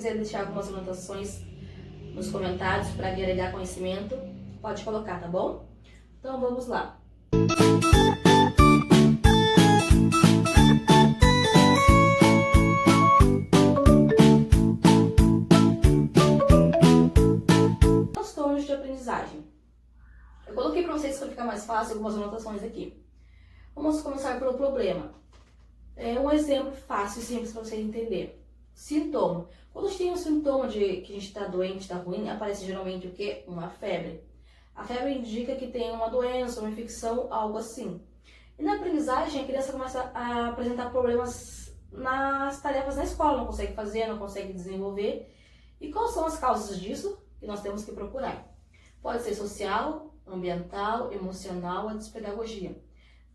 quiser deixar algumas anotações nos comentários para agregar conhecimento, pode colocar, tá bom? Então vamos lá. Transtornos de aprendizagem. Eu coloquei para vocês, para ficar mais fácil, algumas anotações aqui. Vamos começar pelo problema. É um exemplo fácil e simples para você entender. Sintoma. Quando a gente tem um sintoma de que a gente está doente, está ruim, aparece geralmente o quê? Uma febre. A febre indica que tem uma doença, uma infecção, algo assim. E na aprendizagem, a criança começa a apresentar problemas nas tarefas na escola, não consegue fazer, não consegue desenvolver. E quais são as causas disso que nós temos que procurar? Pode ser social, ambiental, emocional, a despedagogia.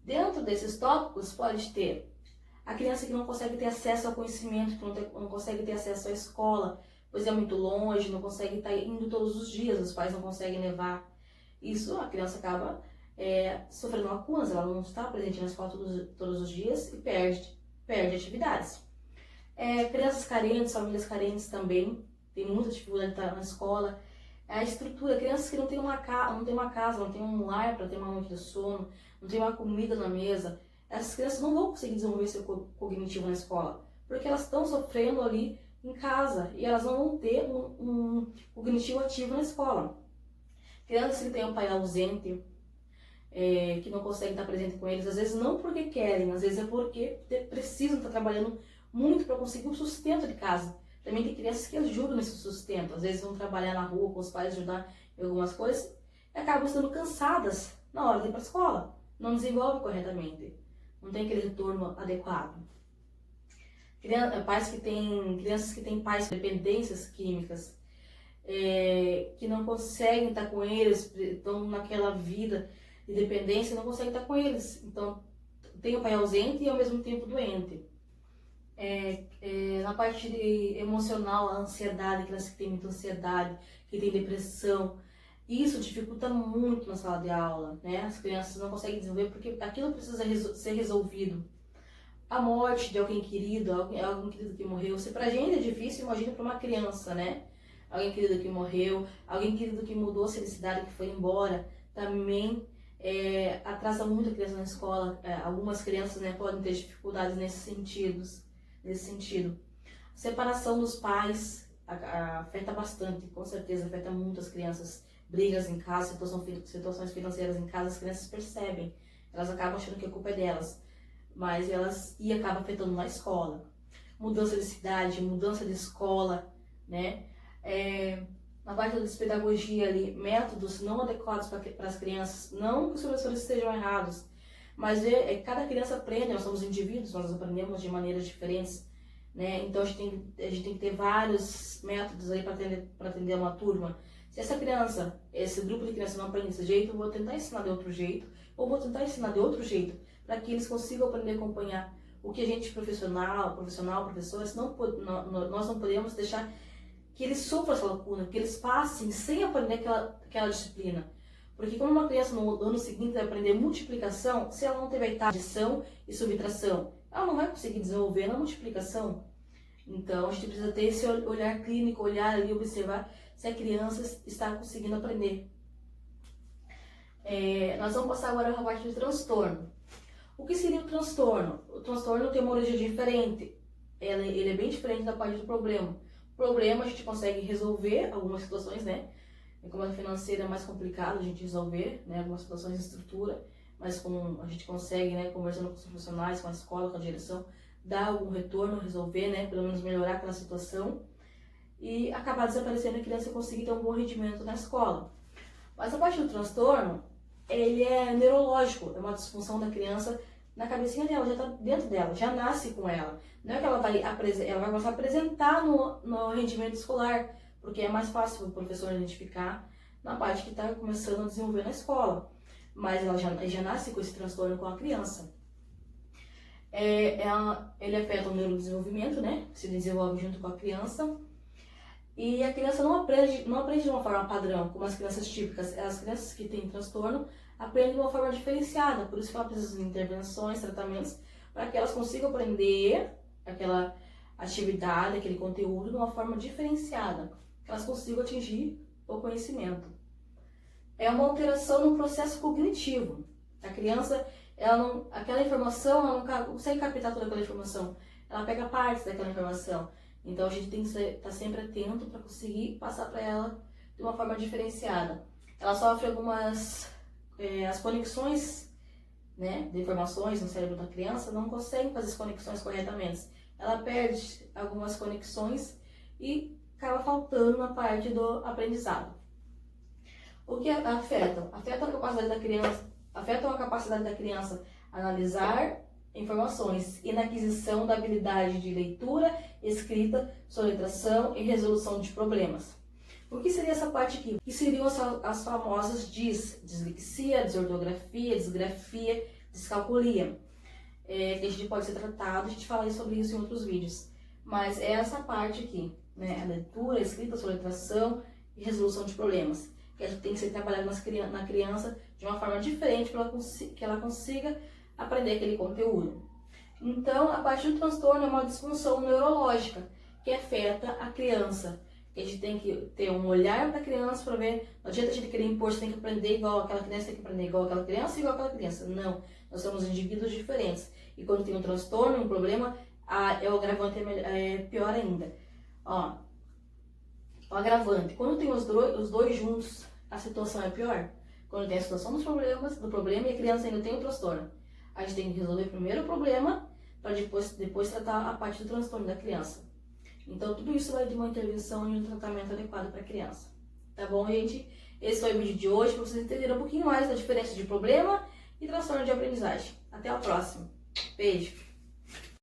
Dentro desses tópicos pode ter a criança que não consegue ter acesso ao conhecimento, que não consegue ter acesso à escola, pois é muito longe, não consegue estar indo todos os dias, os pais não conseguem levar. Isso, a criança acaba sofrendo lacunas, ela não está presente na escola todos os dias e perde atividades. Crianças carentes, famílias carentes também, tem muita dificuldade de estar na escola. A estrutura, crianças que não têm uma casa, não têm um lar para ter uma noite de sono, não tem uma comida na mesa, essas crianças não vão conseguir desenvolver seu cognitivo na escola, porque elas estão sofrendo ali em casa e elas não vão ter um cognitivo ativo na escola. Crianças que têm um pai ausente, que não conseguem estar presente com eles, às vezes não porque querem, às vezes é porque precisam estar trabalhando muito para conseguir o sustento de casa. Também tem crianças que ajudam nesse sustento, às vezes vão trabalhar na rua com os pais, ajudar em algumas coisas, e acabam estando cansadas na hora de ir para a escola, não desenvolvem corretamente. Não tem aquele retorno adequado. Crianças que têm pais com dependências químicas, que não conseguem estar com eles, estão naquela vida de dependência e não conseguem estar com eles. Então, tem o pai ausente e ao mesmo tempo doente. Na parte emocional, a ansiedade, crianças que têm muita ansiedade, que têm depressão, isso dificulta muito na sala de aula, né? As crianças não conseguem desenvolver porque aquilo precisa ser resolvido. A morte de alguém querido, alguém querido que morreu, se pra gente é difícil, imagina para uma criança, né? Alguém querido que morreu, alguém querido que mudou a felicidade, que foi embora, também atrasa muito a criança na escola. Algumas crianças, né, podem ter dificuldades nesse sentido. Separação dos pais afeta bastante, com certeza afeta muito as crianças. Brigas em casa, situações financeiras em casa, as crianças percebem, elas acabam achando que a culpa é delas, mas acaba afetando na escola. Mudança de cidade, mudança de escola, né? Na parte da despedagogia ali, métodos não adequados para as crianças, não que os professores estejam errados, mas cada criança aprende, nós somos indivíduos, nós aprendemos de maneiras diferentes, né? Então a gente tem que ter vários métodos aí para atender uma turma. Se esse grupo de crianças não aprende desse jeito, eu vou tentar ensinar de outro jeito, ou vou tentar ensinar de outro jeito, para que eles consigam aprender a acompanhar. O que a gente, professores, nós não podemos deixar que eles sofram essa lacuna, que eles passem sem aprender aquela disciplina. Porque como uma criança no ano seguinte vai aprender multiplicação, se ela não teve adição e subtração, ela não vai conseguir desenvolver na multiplicação. Então a gente precisa ter esse olhar clínico, olhar ali, observar se a criança está conseguindo aprender. Nós vamos passar agora para a parte do transtorno. O que seria o transtorno? O transtorno tem uma origem diferente. Ele é bem diferente da parte do problema. O problema a gente consegue resolver algumas situações, né? Como a financeira é mais complicado a gente resolver, né? Algumas situações de estrutura, mas como a gente consegue, né? Conversando com os profissionais, com a escola, com a direção, dar algum retorno, resolver, né? Pelo menos melhorar aquela situação e acabar desaparecendo a criança conseguir ter um bom rendimento na escola. Mas a parte do transtorno, ele é neurológico, é uma disfunção da criança na cabecinha dela, já está dentro dela, já nasce com ela. Não é que ela vai começar a apresentar no rendimento escolar, porque é mais fácil o professor identificar na parte que está começando a desenvolver na escola. Mas ela já nasce com esse transtorno com a criança. Ele afeta o neurodesenvolvimento, né? Se desenvolve junto com a criança. E a criança não aprende de uma forma padrão, como as crianças típicas. As crianças que têm transtorno aprendem de uma forma diferenciada, por isso que ela precisa de intervenções, tratamentos, para que elas consigam aprender atividade, aquele conteúdo de uma forma diferenciada, que elas consigam atingir o conhecimento. É uma alteração no processo cognitivo. A criança, aquela informação, ela não consegue captar toda aquela informação, ela pega partes daquela informação. Então a gente tem que estar sempre atento para conseguir passar para ela de uma forma diferenciada. Ela sofre as conexões, né, de informações no cérebro da criança não consegue fazer as conexões corretamente. Ela perde algumas conexões e acaba faltando na parte do aprendizado. O que afetam? Afetam a capacidade da criança analisar informações e na aquisição da habilidade de leitura, escrita, soletração e resolução de problemas. O que seria essa parte aqui? Que seriam as famosas dislexia, desortografia, disgrafia, descalculia. Que a gente pode ser tratado, a gente fala sobre isso em outros vídeos. Mas é essa parte aqui, né? A leitura, a escrita, a soletração e resolução de problemas. Que a gente tem que ser trabalhado na criança de uma forma diferente para que ela consiga aprender aquele conteúdo. Então, a parte do transtorno é uma disfunção neurológica que afeta a criança. A gente tem que ter um olhar para a criança para ver, não adianta a gente querer impor, você tem que aprender igual aquela criança, tem que aprender igual aquela criança e igual aquela criança. Não, nós somos indivíduos diferentes. E quando tem um transtorno, um problema, o agravante é pior ainda. Ó, o agravante, quando tem os dois juntos, a situação é pior. Quando tem a situação do problema e a criança ainda tem o transtorno. A gente tem que resolver primeiro o problema para depois tratar a parte do transtorno da criança. Então, tudo isso vai de uma intervenção e um tratamento adequado para a criança. Tá bom, gente? Esse foi o vídeo de hoje, para vocês entenderem um pouquinho mais da diferença de problema e transtorno de aprendizagem. Até a próxima. Beijo!